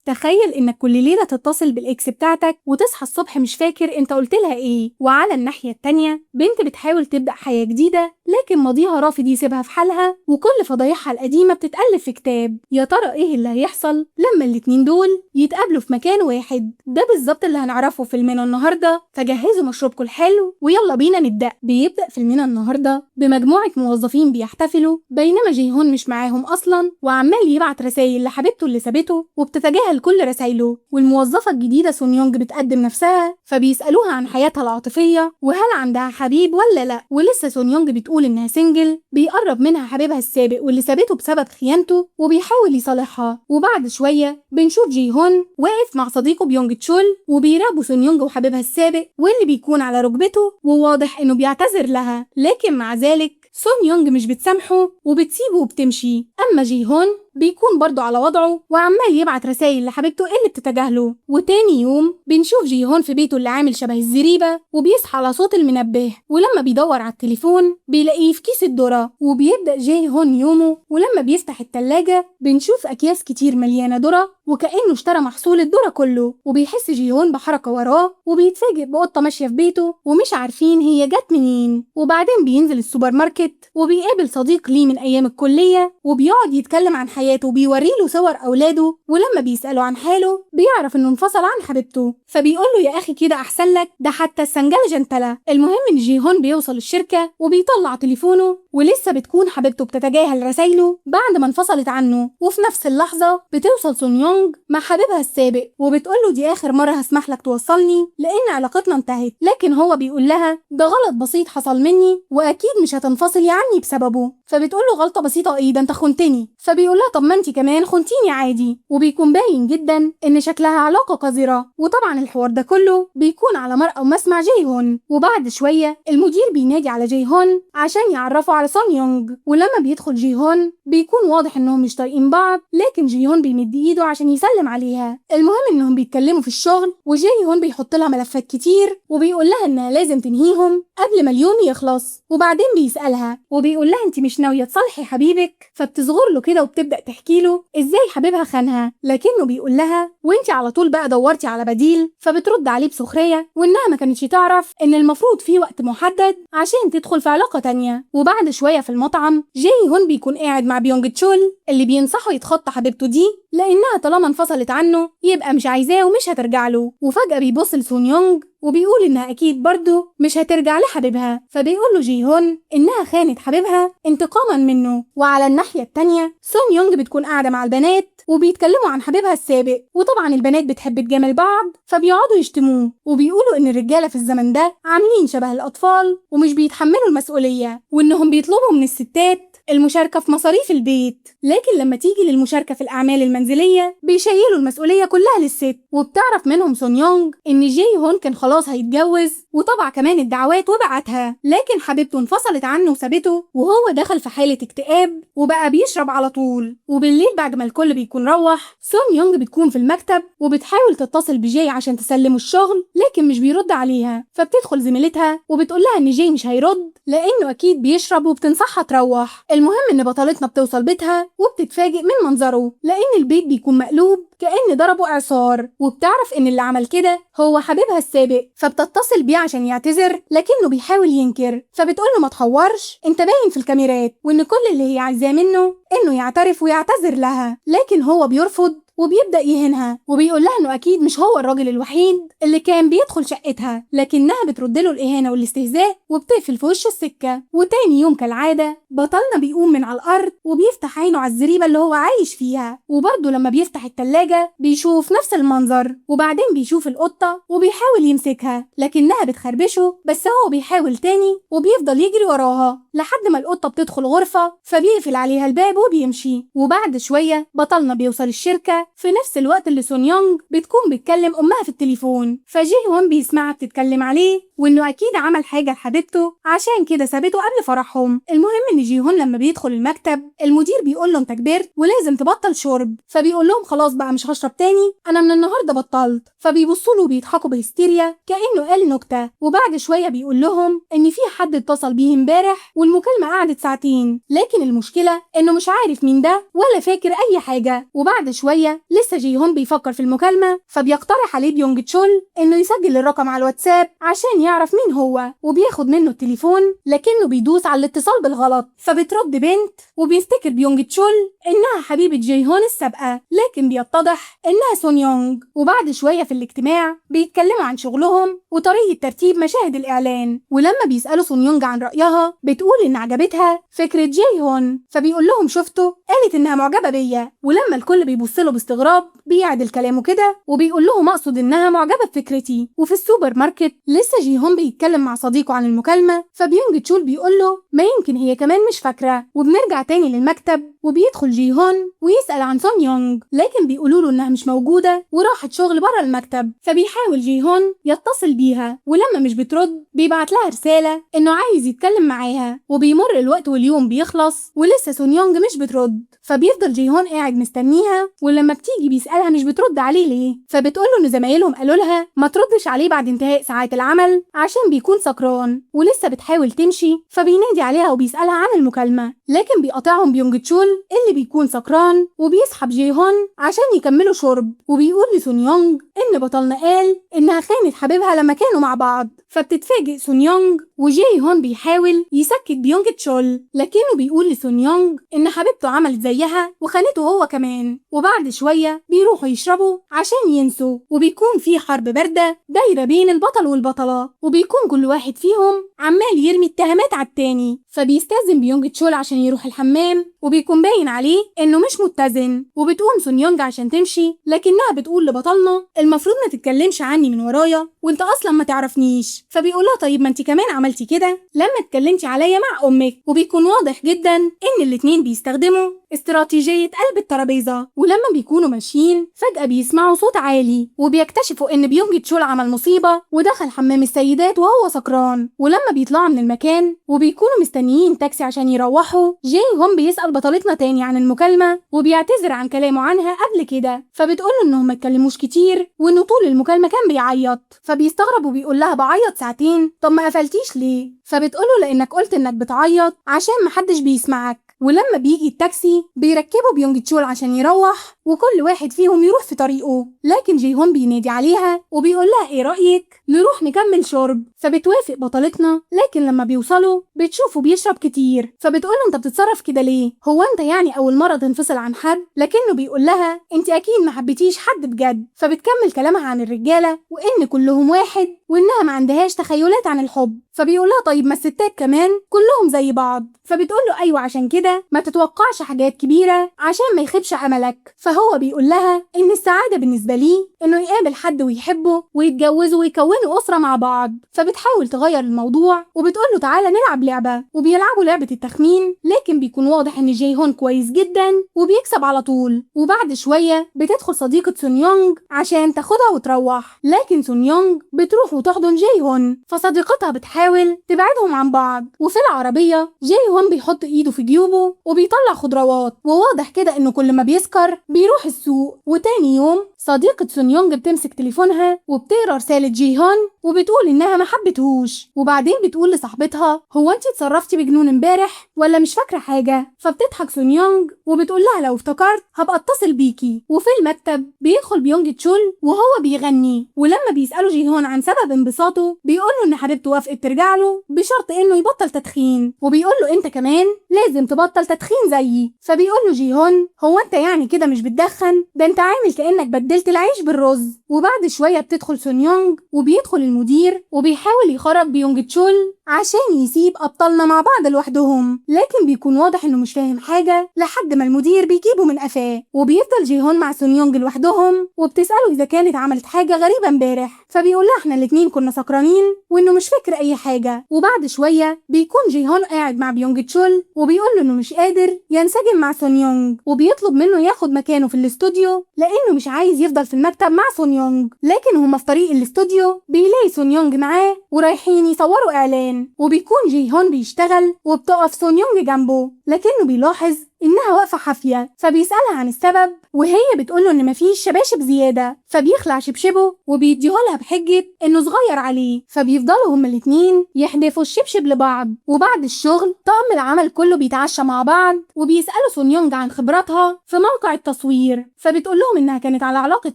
تخيل إنك كل ليلة تتصل بالإكس بتاعتك وتصحى الصبح مش فاكر أنت قلت لها إيه. وعلى الناحية التانية بنت بتحاول تبدأ حياة جديدة لكن ماضيها رافض يسيبها في حالها وكل فضايحها القديمة بتتألف في كتاب. يا ترى إيه اللي هيحصل لما الاتنين دول يتقابلوا في مكان واحد؟ ده بالظبط اللي هنعرفه في فيلمنا النهاردة، فجهزوا مشروبكم الحلو ويلا بينا نبدأ. بيبدأ فيلمنا النهاردة بمجموعة موظفين بيحتفلوا بينما جيهون مش معاهم أصلا وعمال يبعت رسايل لحبيبته اللي سابته وبتتجاهل كل رسايله. والموظفة الجديدة سون يونج بتقدم نفسها فبيسألوها عن حياتها العاطفية وهل عندها حبيب ولا لا، ولسه سون يونج بتقول إنها سنجل. بيقرب منها حبيبها السابق واللي سابته بسبب خيانته وبيحاول يصالحها. وبعد شوية بنشوف جيهون واقف مع صديقه بيونج تشول وبيراقبوا سون يونج وحبيبها السابق واللي بيكون على ركبته وواضح إنه بيعتذر لها، لكن مع ذلك سون يونج مش بتسامحه وبتسيبه وبتمشي. أما جيهون بيكون برضه على وضعه وعمال يبعت رسايل لحبيبته اللي بتتجاهله. وتاني يوم بنشوف جيهون في بيته اللي عامل شبه الزريبة وبيصحى على صوت المنبه، ولما بيدور على التليفون بيلاقيه في كيس الذرة. وبيبدأ جيهون يومه ولما بيفتح التلاجة بنشوف أكياس كتير مليانة ذرة وكأنه اشترى محصول الذرة كله. وبيحس جيهون بحركة وراه وبيتفاجئ بقطة ماشية في بيته ومش عارفين هي جت منين. وبعدين بينزل السوبر ماركت وبيقابل صديق ليه من أيام الكلية وبيقعد يتكلم عن حياته وبيوريله صور أولاده. ولما بيسأله عن حاله بيعرف إنه انفصل عن حبيبته فبيقوله يا أخي كده أحسن لك، ده حتى السنجلة جنتلة. المهم إن جيهون بيوصل الشركة وبيطلع تليفونه ولسه بتكون حبيبته بتتجاهل رسايله بعد ما انفصلت عنه. وفي نفس اللحظة بتوصل سون يونج مع حبيبها السابق وبتقوله دي آخر مرة هسمح لك توصلني لأن علاقتنا انتهت، لكن هو بيقول لها ده غلط بسيط حصل مني وأكيد مش هتنفصلي عني بسببه. فبتقوله غلطة بسيطة إيه ده أنت خنتني. فبيقول لها طب ما أنت كمان خنتيني عادي. وبيكون باين جدا إن شكلها علاقة قذرة. وطبعا الحوار ده كله بيكون على مرأى ومسمع جيهون. وبعد شوية المدير بينادي على جيهون عشان يعرفه على سون يونج، ولما بيدخل جيهون بيكون واضح إنهم مش طايقين بعض لكن جيهون بيمد إيده عشان يسلم عليها. المهم إنهم بيتكلموا في الشغل وجيهون بيحط لها ملفات كتير وبيقول لها إنها لازم تنهيهم قبل ما اليوم يخلص. وبعدين بيسألها وبيقول لها أنت مش ناوية تصالحي حبيبك؟ فبتصغر له كده وبتبدأ تحكي له إزاي حبيبها خانها، لكنه بيقول لها وأنت على طول بقى دورتي على بديل. فبترد عليه بسخرية وإنها ما كانتش تعرف إن المفروض في وقت محدد عشان تدخل في علاقة تانية. وبعد شوية في المطعم جاي هون بيكون قاعد مع بيونج تشول اللي بينصحه يتخطى حبيبته دي لأنها طالما انفصلت عنه يبقى مش عايزاه ومش هترجع له. وفجأة بيبص لسون يونج وبيقول إنها أكيد برضه مش هترجع لحبيبها. فبيقول له جيهون إنها خانت حبيبها انتقاما منه. وعلى الناحية التانية سون يونج بتكون قاعدة مع البنات وبيتكلموا عن حبيبها السابق، وطبعا البنات بتحب تجامل بعض فبيقعدوا يشتموه وبيقولوا إن الرجالة في الزمن ده عاملين شبه الأطفال ومش بيتحملوا المسؤولية وإنهم بيطلبوا من الستات المشاركة في مصاريف البيت، لكن لما تيجي للمشاركة في الأعمال المنزلية بيشيلوا المسؤولية كلها للست. وبتعرف منهم سون يونج إن جاي هون كان خلاص هيتجوز وطبع كمان الدعوات وبعتها، لكن حبيبته انفصلت عنه وسابته وهو دخل في حالة اكتئاب وبقى بيشرب على طول. وبالليل بعد ما الكل بيكون روح سون يونج بتكون في المكتب وبتحاول تتصل بجاي عشان تسلمه الشغل لكن مش بيرد عليها. فبتدخل زميلتها وبتقول لها إن جاي مش هيرد لأنه أكيد بيشرب وبتنصحها تروح. المهم إن بطلتنا بتوصل بيتها وبتتفاجئ من منظره لأن البيت بيكون مقلوب كأن ضربوا إعصار، وبتعرف إن اللي عمل كده هو حبيبها السابق. فبتتصل بيه عشان يعتذر لكنه بيحاول ينكر. فبتقوله ما تحورش انت باين في الكاميرات وإن كل اللي هي عايزاه منه إنه يعترف ويعتذر لها، لكن هو بيرفض وبيبدأ يهينها وبيقول لها إنه أكيد مش هو الراجل الوحيد اللي كان بيدخل شقتها، لكنها بتردله الإهانة والاستهزاء وبتقفل في وشه السكة. وتاني يوم كالعادة بطلنا بيقوم من على الأرض وبيفتح عينه على الزريبة اللي هو عايش فيها، وبرضه لما بيفتح التلاجة بيشوف نفس المنظر. وبعدين بيشوف القطة وبيحاول يمسكها لكنها بتخربشه، بس هو بيحاول تاني وبيفضل يجري وراها لحد ما القطة بتدخل غرفة فبيقفل عليها الباب وبيمشي. وبعد شوية بطلنا بيوصل الشركة في نفس الوقت اللي سون يونج بتكون بتكلم أمها في التليفون. فجي هون بيسمعها بتتكلم عليه وإنه أكيد عمل حاجة لحبيبته عشان كده سابته قبل فرحهم. المهم إن جي هون لما بيدخل المكتب المدير بيقول له أنت كبرت ولازم تبطل شرب. فبيقول لهم خلاص بقى مش هشرب تاني، أنا من النهاردة بطلت. فبيبصوا له وبيضحكوا بهستيريا كأنه قال نكتة. وبعد شوية بيقول لهم إن في حد اتصل بيه امبارح والمكالمة قعدت ساعتين، لكن المشكلة إنه مش عارف مين ده ولا فاكر أي حاجة. وبعد شوية لسه جي هون بيفكر في المكالمة، فبيقترح عليه بيونج تشول إنه يسجل الرقم على الواتساب عشان يعرف مين هو، وبياخد منه التليفون لكنه بيدوس على الاتصال بالغلط. فبترد بنت وبيفتكر بيونج تشول إنها حبيبة جي هون السابقة، لكن بيتضح إنها سون يونج. وبعد شوية في الاجتماع بيتكلموا عن شغلهم وطريقة ترتيب مشاهد الإعلان، ولما بيسألوا سون يونج عن رأيها بتقول إن عجبتها فكرة جي هون. فبيقول لهم شفتوا، قالت إنها معجبة بيا. ولما الكل بيبص له باستغراب بيعدل كلامه كده وبيقول لهم أقصد إنها معجبة بفكرتي. وفي السوبر ماركت لسه جي هون بيتكلم مع صديقه عن المكالمة، فبيونج تشول بيقول له ما يمكن هي كمان مش فاكرة. وبنرجع تاني للمكتب وبيدخل جي هون ويسأل عن سون يونج، لكن بيقولوا له إنها مش موجودة وراحت شغل بره المكتب. فبيحاول جي هون يتصل بيها، ولما مش بترد بيبعت لها رسالة إنه عايز يتكلم معاها. وبيمر الوقت واليوم بيخلص ولسه سون يونج مش بترد، فبيفضل جي هون قاعد مستنيها، ولما بتيجي بيسألها مش بترد عليه ليه. فبتقول له إن زمايلهم قالوا لها ما تردش عليه بعد انتهاء ساعات العمل عشان بيكون سكران. ولسه بتحاول تمشي فبينادي عليها وبيسألها عن المكالمة، لكن بيقاطعهم بيونج تشول اللي بيكون سكران وبيسحب جي هون عشان يكملوا شرب. وبيقول لسون يونج إن بطلنا قال إنها خانت حبيبها لما كانوا مع بعض. فبتتفاجئ سون يونج وجي هون بيحاول يسكت بيونج تشول، لكنه بيقول لسون يونج إن حبيبته عملت زيها وخانته هو كمان. وبعد شوية بيروحوا يشربوا عشان ينسوا، وبيكون في حرب باردة دايرة بين البطل والبطلة، وبيكون كل واحد فيهم عمال يرمي اتهامات على التاني. فبيستأذن بيونج تشول عشان يروح الحمام، وبيكون باين عليه إنه مش متزن. وبتقوم سون يونج عشان تمشي، لكنها بتقول لبطلنا المفروض ما تتكلمش عني من ورايا وانت أصلا ما تعرفنيش. فبيقولها طيب ما انت كمان عملتي كده لما اتكلمتي عليا مع أمك. وبيكون واضح جدا إن الاتنين بيستخدموا استراتيجية قلب الترابيزة. ولما بيكونوا ماشيين فجأة بيسمعوا صوت عالي، وبيكتشفوا إن بيونج تشول عمل مصيبة ودخل حمام السيدات وهو سكران. ولما بيطلعوا من المكان وبيكونوا مستنيين تاكسي عشان يروحوا، جاي هون بيسأل بطلتنا تاني عن المكالمة وبيعتذر عن كلامه عنها قبل كده. فبتقوله إنهم ما اتكلموش كتير وإنه طول المكالمة كان بيعيط. فبيستغرب وبيقول لها بعيط ساعتين، طب ما قفلتيش ليه؟ فبتقوله لأنك قلت إنك بتعيط عشان محدش بيسمعك. ولما بيجي التاكسي بيركبوا بيونج تشول عشان يروح، وكل واحد فيهم يروح في طريقه. لكن جي هون بينادي عليها وبيقول لها ايه رأيك نروح نكمل شرب؟ فبتوافق بطلتنا، لكن لما بيوصلوا بتشوفه بيشرب كتير. فبتقوله انت بتتصرف كده ليه؟ هو انت يعني اول مرة تنفصل عن حد؟ لكنه بيقول لها انت اكيد ما حبيتيش حد بجد. فبتكمل كلامها عن الرجالة وان كلهم واحد وانها ما عندهاش تخيلات عن الحب. فبيقول لها طيب ما الستات كمان كلهم زي بعض. فبتقول له ايوه عشان كده ما تتوقعش حاجات كبيرة عشان ما يخيبش املك. فهو بيقول لها ان السعادة بالنسبة ليه انه يقابل حد ويحبه ويتجوزوا ويكونوا اسرة مع بعض. فبتحاول تغير الموضوع وبتقول له تعالى نلعب لعبة، وبيلعبوا لعبة التخمين. لكن بيكون واضح ان جاي هون كويس جدا وبيكسب على طول. وبعد شوية بتدخل صديقة سون يونج عشان تاخدها وتروح، لكن سون يونج بتروح وتحضن جاي هون. فصديقتها بتحاول تبعدهم عن بعض. وفي العربية جاي هون بيحط ايده في جيوبه وبيطلع خضروات، وواضح كده انه كل ما بيسكر بيروح السوق. وتاني يوم صديقة سون يونج بتمسك تليفونها وبتقرا رسالة جي هون وبتقول انها ما حبتهوش. وبعدين بتقول لصاحبتها هو انتي اتصرفتي بجنون امبارح ولا مش فاكرة حاجة؟ فبتضحك سون يونج وبتقول لها لو افتكرت هبقى اتصل بيكي. وفي المكتب بيدخل بيونج تشول وهو بيغني، ولما بيسألوا جي هون عن سبب انبساطه بيقولوا ان حبيبته وافقت ترجع له بشرط انه يبطل تدخين. وبيقول له انت كمان لازم تبطل تدخين زيي. فبيقول له جي هون هو انت يعني كده مش بتدخن؟ ده انت عامل كأنك بدلت العيش بالرز. وبعد شوية بتدخل سون يونج وبيدخل المدير وبيحاول يخرج بيونج تشول عشان يسيب أبطالنا مع بعض لوحدهم، لكن بيكون واضح إنه مش فاهم حاجة لحد ما المدير بيجيبه من قفاه. وبيفضل جي هون مع سون يونج لوحدهم وبتسأله إذا كانت عملت حاجة غريبة امبارح. فبيقول لها إحنا الاتنين كنا سكرانين وإنه مش فاكر أي حاجة. وبعد شوية بيكون جي هون قاعد مع بيونج تشول وبيقول له إنه مش قادر ينسجم مع سون يونج، وبيطلب منه ياخد مكانه في الاستوديو لأنه مش عايز يفضل في المكتب مع سون يونج. لكن هما في طريق الاستوديو بيلاقي سون يونج معاه ورايحين يصوروا إعلان، وبيكون جي هون بيشتغل وبتقف سون يونج جنبه. لكنه بيلاحظ إنها واقفة حافية، فبيسألها عن السبب وهي بتقوله إن مفيش شباشب زيادة، فبيخلع شبشبه وبيديهولها بحجة إنه صغير عليه. فبيفضلوا هما الاتنين يحدفوا الشبشب لبعض. وبعد الشغل طاقم العمل كله بيتعشى مع بعض وبيسألوا سون يونج عن خبراتها في موقع التصوير، فبتقول لهم إنها كانت على علاقة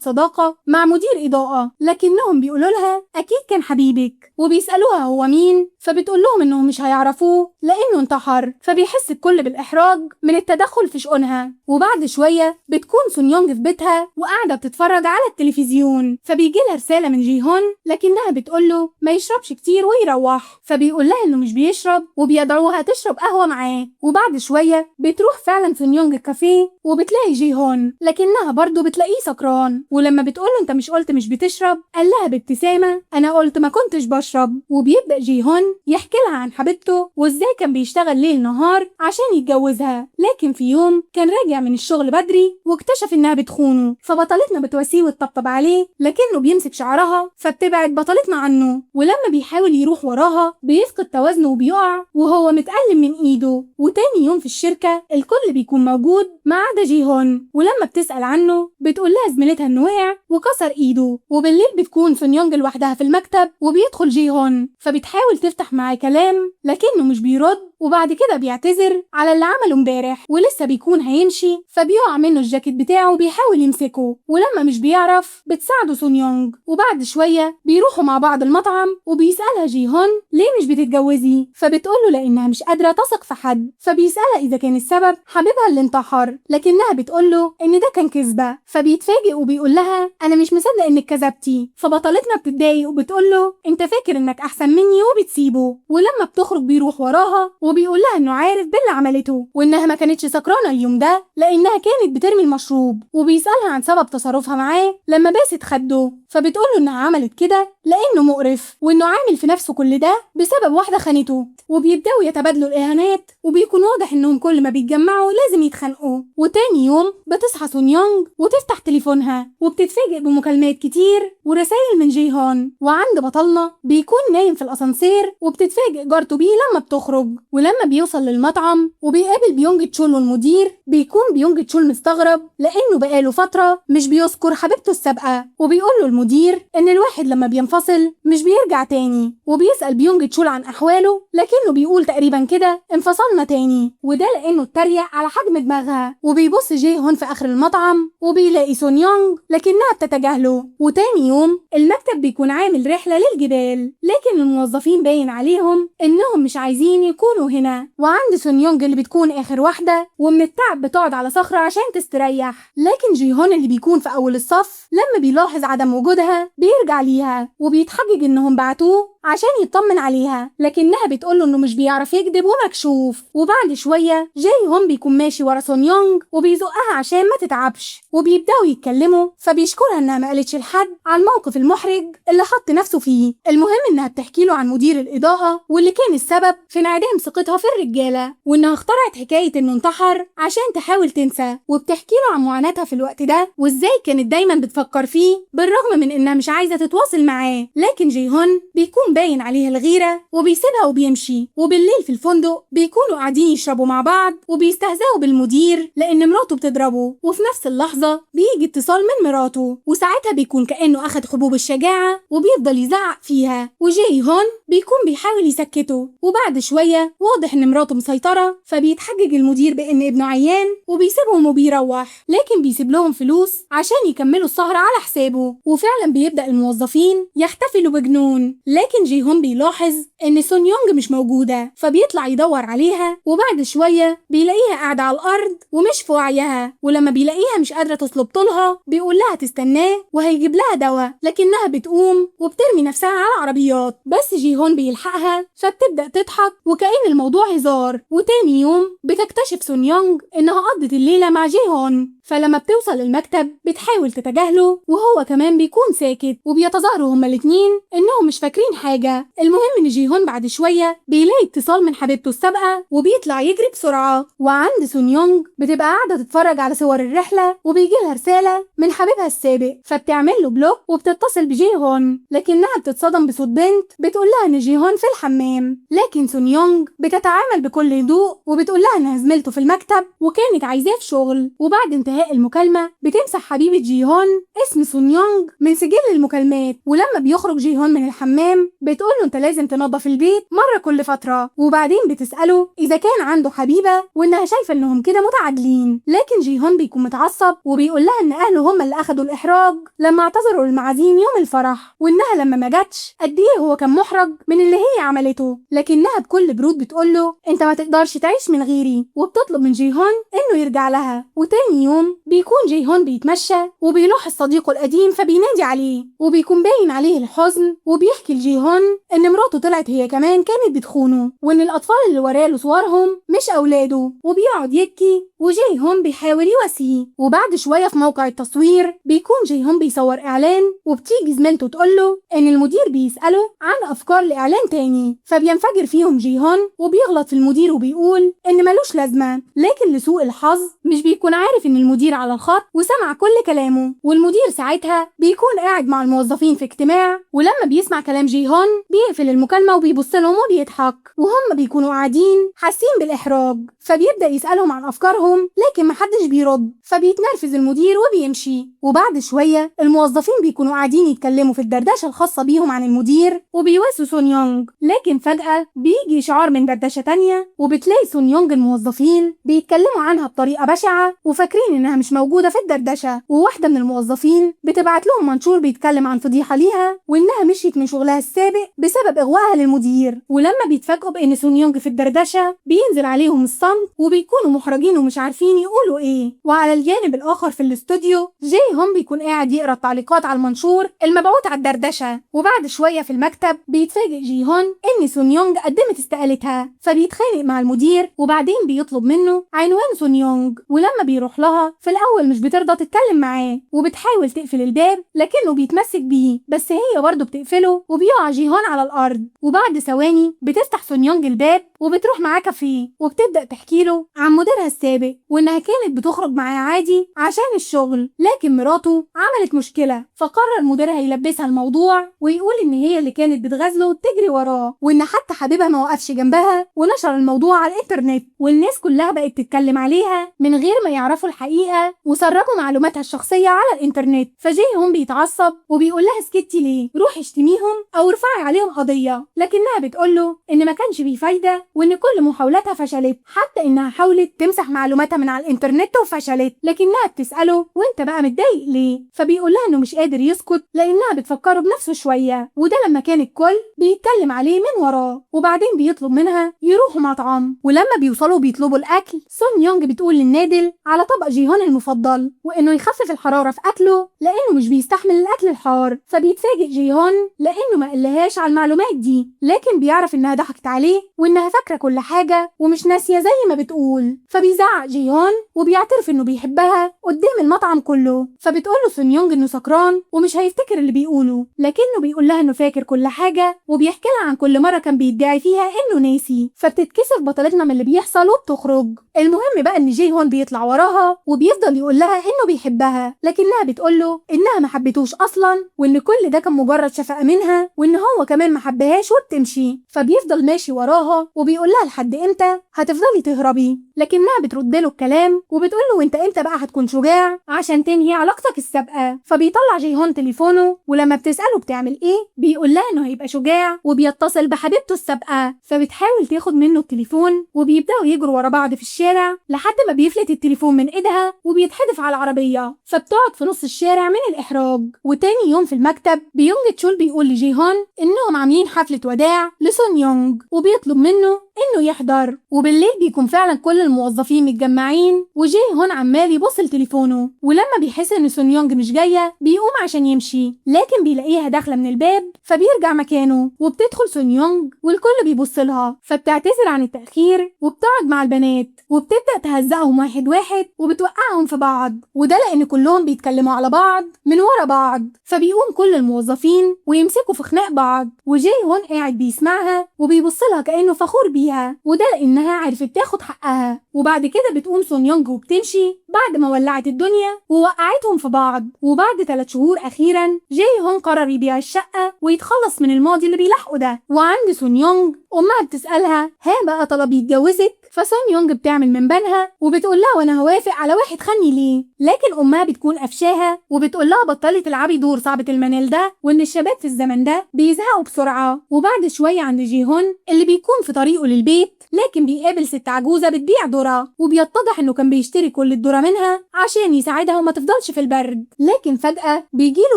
صداقة مع مدير إضاءة، لكنهم بيقولوا لها أكيد كان حبيبك، وبيسألوها هو مين، فبتقول لهم إنهم مش هيعرفوه لأنه انتحر. فبيحس الكل بالإحراج من التدخل في شؤونها. وبعد شوية بتكون سون يونج في بيتها وقاعدة بتتفرج على التلفزيون، فبيجي لها رسالة من جي هون لكنها بتقوله ما يشربش كتير ويروح، فبيقول لها إنه مش بيشرب وبيدعوها تشرب قهوة معاه. وبعد شوية بتروح فعلا سون يونج الكافيه وبتلاقي جي هون، لكنها برضه بتلاقيه سكران. ولما بتقوله انت مش قلت مش بتشرب، قال لها بابتسامة انا قلت ما كنتش بشرب. وبيبدأ جي هون يحكي لها عن حبيبته وازاي كان بيشتغل ليل نهار عشان يتجوزها، لكن في يوم كان راجع من الشغل بدري واكتشف انها بتخونه، فبطلتنا بتواسيه وتطبطب عليه لكنه بيمسك شعرها فبتبعد بطلتنا عنه. ولما بيحاول يروح وراها بيفقد توازنه وبيقع وهو متألم من ايده. وتاني يوم في الشركة الكل بيكون موجود ما عدا جي هون، ولما بتسأل عنه بتقول لها زميلتها انه وقع وكسر ايده. وبالليل بتكون سون يونج لوحدها في المكتب وبيدخل جي هون، فبتحاول تفتح معاه كلام لكنه مش بيرد. وبعد كده بيعتذر على اللي عمله امبارح ولسه بيكون هيمشي، فبيقع منه الجاكيت بتاعه وبيحاول يمسكه، ولما مش بيعرف بتساعده سون يونج. وبعد شوية بيروحوا مع بعض المطعم وبيسألها جي هون ليه مش بتتجوزي، فبتقوله لأنها مش قادرة تثق في حد. فبيسألها إذا كان السبب حبيبها اللي انتحر، لكنها بتقوله إن ده كان كذبة. فبيتفاجئ وبيقول لها أنا مش مصدق إنك كذبتي. فبطلتنا بتتضايق وبتقوله أنت فاكر إنك أحسن مني وبتسيبه. ولما بتخرج بيروح وراها وبيقول لها إنه عارف باللي عملته وإنها ما كانتش سكرانة اليوم ده لأنها كانت بترمي المشروب. وبيسألها عن سبب تصرفها معاه لما باست خده، فبتقوله إنها عملت كده لأنه مقرف وإنه عامل في نفسه كل ده بسبب واحدة خانته. وبيبدأوا يتبادلوا الإهانات وبيكون واضح إنهم كل ما بيتجمعوا لازم يتخانقوا. وتاني يوم بتصحى سون يونج وتفتح تليفونها وبتتفاجئ بمكالمات كتير ورسائل من جي هون. وعند بطلنا بيكون نايم في الأسانسير وبتتفاجئ جارته بيه لما بتخرج. ولما بيوصل للمطعم وبيقابل بيونج تشول والمدير، بيكون بيونج تشول مستغرب لأنه بقاله فترة مش بيذكر حبيبته السابقة. وبيقول له المدير إن الواحد لما بينفصل مش بيرجع تاني. وبيسأل بيونج تشول عن أحواله لكنه بيقول تقريبا كده انفصلنا تاني، وده لأنه اتريق على حجم دماغها. وبيبص جي هون في آخر المطعم وبيلاقي سون يونج لكنها بتتجاهله. وتاني يوم المكتب بيكون عامل رحلة للجبال، لكن الموظفين باين عليهم إنهم مش عايزين يكونوا هنا. وعند سون يونج اللي بتكون آخر واحدة ومن التعب بتقعد على صخرة عشان تستريح، لكن جي هون اللي بيكون في أول الصف لما بيلاحظ عدم وجودها بيرجع ليها وبيتحجج إنهم بعتوه عشان يطمن عليها، لكنها بتقوله إنه مش بيعرف يكذب ومكشوف. وبعد شوية جاي هون بيكون ماشي ورا سون يونج وبيزقها عشان ما تتعبش، وبيبدأوا يتكلموا فبيشكرها إنها ما قالتش لحد عن الموقف المحرج اللي حط نفسه فيه. المهم إنها بتحكي له عن مدير الإضاءة واللي كان السبب في انعدام ثقتها في الرجالة، وإنها اخترعت حكاية إنه انتحر عشان تحاول تنسى. وبتحكي له عن معاناتها في الوقت ده وإزاي كانت دايما بتفكر فيه بالرغم من إنها مش عايزة تتواصل معاه. لكن جي هون بيكون باين عليها الغيرة وبيسيبها وبيمشي. وبالليل في الفندق بيكونوا قاعدين يشربوا مع بعض وبيستهزئوا بالمدير لأن مراته بتضربه. وفي نفس اللحظة بيجي اتصال من مراته، وساعتها بيكون كأنه أخد حبوب الشجاعة وبيفضل يزعق فيها. وجاي هون بيكون بيحاول يسكته، وبعد شوية واضح إن مراته مسيطرة فبيتحجج المدير بإن ابنه عيان وبيسيبهم وبيروح، لكن بيسيب لهم فلوس عشان يكملوا السهرة على حسابه. وفعلا بيبدأ الموظفين يحتفلوا بجنون، لكن جي هون بيلاحظ إن سون يونج مش موجودة فبيطلع يدور عليها. وبعد شوية بيلاقيها قاعدة على الأرض ومش في وعيها، ولما بيلاقيها مش قادرة تصلب طولها بيقول لها تستناه وهيجيب لها دواء، لكنها بتقوم وبترمي نفسها على العربيات. بس جي هون بيلحقها فبتبدأ تضحك وكأن الموضوع هزار. وتاني يوم بتكتشف سون يونج إنها قضت الليلة مع جي هون، فلما بتوصل المكتب بتحاول تتجاهله وهو كمان بيكون ساكت، وبيتظاهروا هما الاتنين إنهم مش فاكرين حاجة. المهم إن جي هون هون بعد شوية بيلاقي اتصال من حبيبته السابقة وبيطلع يجري بسرعة، وعند سون يونج بتبقى قاعدة تتفرج على صور الرحلة وبيجيلها رسالة من حبيبها السابق، فبتعمل له بلوك وبتتصل بجي هون، لكنها بتتصدم بصوت بنت بتقول لها ان جي هون في الحمام. لكن سون يونج بتتعامل بكل هدوء وبتقول لها انها زميلته في المكتب وكانت عايزاه في شغل. وبعد انتهاء المكالمة بتمسح حبيبة جي هون اسم سون يونج من سجل المكالمات، ولما بيخرج جي هون من الحمام بتقول له انت لازم تنظف البيت مرة كل فترة، وبعدين بتسأله اذا كان عنده حبيبة وانها شايفة انهم كده متعادلين. لكن جي هون بيكون متعصب وبيقول لها ان اهله هم اللي اخدوا الاحراج لما اعتذروا للمعازيم يوم الفرح، وانها لما ما جاتش قد ايه هو كان محرج من اللي هي عملته. لكنها بكل برود بتقول له انت ما تقدرش تعيش من غيري، وبتطلب من جي هون انه يرجع لها. وتاني يوم بيكون جي هون بيتمشى وبيلاحظ صديقه القديم فبينادي عليه، وبيكون باين عليه الحزن، وبيحكي لجي هون ان مراته طلعت هي كمان كانت بتخونه، وان الاطفال اللي وراله صورهم مش اولاده، وبيقعد يبكي وجي هون بيحاول يواسيه. وبعد شويه في موقع التصوير بيكون جي هون بيصور اعلان، وبتيجي زميلته تقول له ان المدير بيساله عن افكار لاعلان تاني، فبينفجر فيهم جي هون وبيغلط في المدير وبيقول ان ملوش لازمه. لكن لسوء الحظ مش بيكون عارف ان المدير على الخط وسمع كل كلامه، والمدير ساعتها بيكون قاعد مع الموظفين في اجتماع، ولما بيسمع كلام جي هون بيقفل المكالمه وبيبص لهم وبيضحك، وهم بيكونوا قاعدين حاسين بالاحراج. فبيبدا يسالهم عن افكارهم لكن محدش بيرد، فبيتنرفز المدير وبيمشي. وبعد شويه الموظفين بيكونوا قاعدين يتكلموا في الدردشه الخاصه بيهم عن المدير وبيواسوا سون يونج، لكن فجاه بيجي اشعار من دردشه تانية وبتلاقي سون يونج الموظفين بيتكلموا عنها بطريقه بشعه وفاكرين انها مش موجوده في الدردشه. وواحده من الموظفين بتبعت لهم منشور بيتكلم عن فضيحه ليها وانها مشيت من شغلها السابق بسبب اغوائها للمدير. ولما بيتفاجئوا بان سون يونج في الدردشه بينزل عليهم الصمت وبيكونوا محرجين ومش عارفين يقولوا ايه. وعلى الجانب الاخر في الاستوديو جاي هون بيكون قاعد يقرا التعليقات على المنشور المبعوث على الدردشه، وبعد شويه في المكتب بيتفاجئ جي هون ان سون يونج قدمت استقالتها، فبيتخانق مع المدير وبعدين بيطلب منه عنوان سون يونج. ولما بيروح لها في الاول مش بترضى تتكلم معاه وبتحاول تقفل الباب لكنه بيتمسك بيه، بس هي برضه بتقفله وبيقع جي هون على الارض. وبعد ثواني بتفتح سون يونج الباب وبتروح معاه كافيه وبتبدا تحكي له عن مديرها السابق وانها كانت بتخرج معاه عادي عشان الشغل، لكن مراته عملت مشكله فقرر مديرها يلبسها الموضوع ويقول ان هي اللي كانت بتغازله وتجري وراه، وان حتى حبيبها ما وقفش جنبها ونشر الموضوع على الانترنت، والناس كلها بقت تتكلم عليها من غير ما يعرفوا الحقيقه وسربوا معلوماتها الشخصيه على الانترنت. فجاي هون بيتعصب وبيقول لها اسكتي ليه، روحي اشتميهم او ارفعي عليهم قضيه، لكنها بتقول له ان ما كانش بيه فايده وان كل محاولاتها فشلت، حتى انها حاولت تمسح معلوماتها من على الانترنت وفشلت. لكنها بتساله وانت بقى متضايق ليه، فبيقول لها انه مش قادر يسكت لانها بتفكره بنفسه شويه، وده لما كان الكل بيتكلم عليه من وراه. وبعدين بيطلب منها يروحوا مطعم، ولما بيوصلوا بيطلبوا الاكل سون يونج بتقول للنادل على طبق جيهون المفضل وانه يخفف الحراره في اكله لانه مش بيستحمل الاكل الحار. فبيتفاجئ جيهون لانه ما قالهاش على المعلومات دي، لكن بيعرف انها ضحكت عليه وانها فاكره كل حاجه ومش ناسيه زي ما بتقول. فبيزعق جيهون وبيعترف انه بيحبها قدام المطعم كله، فبتقول له سون يونج انه سكران ومش هيفتكر اللي بيقوله، لكنه بيقول لها انه فاكر كل حاجه وبيحكي لها عن كل مره كان بيدعي فيها انه ناسي. فبتتكسف بطلتنا من اللي بيحصل وبتخرج. المهم بقى ان جيهون بيطلع وراها وبيفضل يقول لها انه بيحبها، لكنها بتقول له انها ما حبتوش اصلا وان كل ده كان مجرد شفقه منها وان هو كمان ما حبهاش وبتمشي. فبيفضل ماشي وراها وبيقول لها لحد امتى هتفضلي تهربي، لكنها بترد له الكلام وبتقول له وانت امتى بقى هتكون شجاع عشان تنهي علاقتك السابقه. فبيطلع جيهون تليفونه ولما بتساله بتعمل ايه بيقول لها انه هيبقى شجاع وبيتصل بحبيبته السابقه. فبتحاول تاخد منه التليفون وبيبداوا يجروا ورا بعض في الشارع لحد ما بيفلت التليفون من ايدها وبيتحدف على العربيه، فبتقعد في نص الشارع من الاحراج. وتاني يوم في المكتب بيونج تشول بيقول لجيهون انهم عاملين حفله وداع لسون يونج وبيطلب منه انه يحضر. وبالليل بيكون فعلا كل الموظفين متجمعين وجيهون عمال يبص لتليفونه، ولما بيحس ان سون يونج مش جايه بيقوم عشان يمشي لكن بيلاقيها داخله من الباب فبيرجع مكانه. وبتدخل سون يونج والكل بيبص لها فبتعتذر عن التاخير وبتقعد مع البنات وبتبدا تهزقهم واحد واحد وبتوقعهم في بعض، وده لان كلهم بيتكلموا على بعض من ورا بعض. فبيقوم كل الموظفين ويمسكوا في خناق بعض، وجاي هون قاعد بيسمعها وبيبصلها كأنه فخور بيها، وده لأنها عرفت تاخد حقها. وبعد كده بتقوم سون يونج وبتمشي بعد ما ولعت الدنيا ووقعتهم في بعض. وبعد 3 شهور أخيرا جاي هون قرر يبيع الشقة ويتخلص من الماضي اللي بيلاحقه ده. وعند سون يونج أمها بتسألها ها بقى طلبي يتجوزك؟ فسون يونج بتعمل من بينها وبتقول لها وانا هوافق على واحد خني ليه؟ لكن امها بتكون قفشاها وبتقول لها بطلي تلعبي دور صعبة المنال ده، وان الشباب في الزمن ده بيزهقوا بسرعة. وبعد شوية عند جي هون اللي بيكون في طريقه للبيت، لكن بيقابل ست عجوزة بتبيع ذرة، وبيتضح انه كان بيشتري كل الذرة منها عشان يساعدها وما تفضلش في البرد. لكن فجأة بيجيله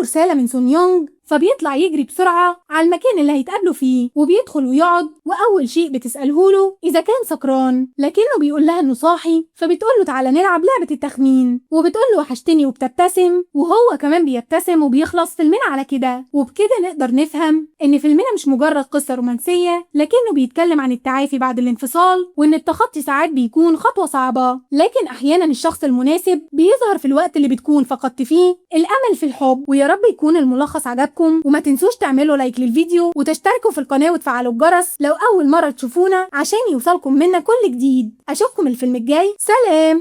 رسالة من سون يونج، فبيطلع يجري بسرعة على المكان اللي هيتقابلوا فيه، وبيدخل ويقعد. وأول شيء بتسأله له إذا كان سكران، لكنه بيقول لها إنه صاحي. فبتقول له تعالى نلعب لعبة التخمين، وبتقول له وحشتني وبتبتسم، وهو كمان بيبتسم. وبيخلص فيلمنا على كده. وبكده نقدر نفهم إن فيلمنا مش مجرد قصة رومانسية، لكنه بيتكلم عن التعافي بعد الانفصال، وإن التخطي ساعات بيكون خطوة صعبة، لكن أحيانا الشخص المناسب بيظهر في الوقت اللي بتكون فقدت فيه الأمل في الحب. ويا رب يكون الملخص عجبكم، وما تنسوش تعملوا لايك للفيديو وتشتركوا في القناة وتفعلوا الجرس لو أول مرة تشوفونا عشان يوصلكم منا كل جديد. أشوفكم الفيلم الجاي، سلام.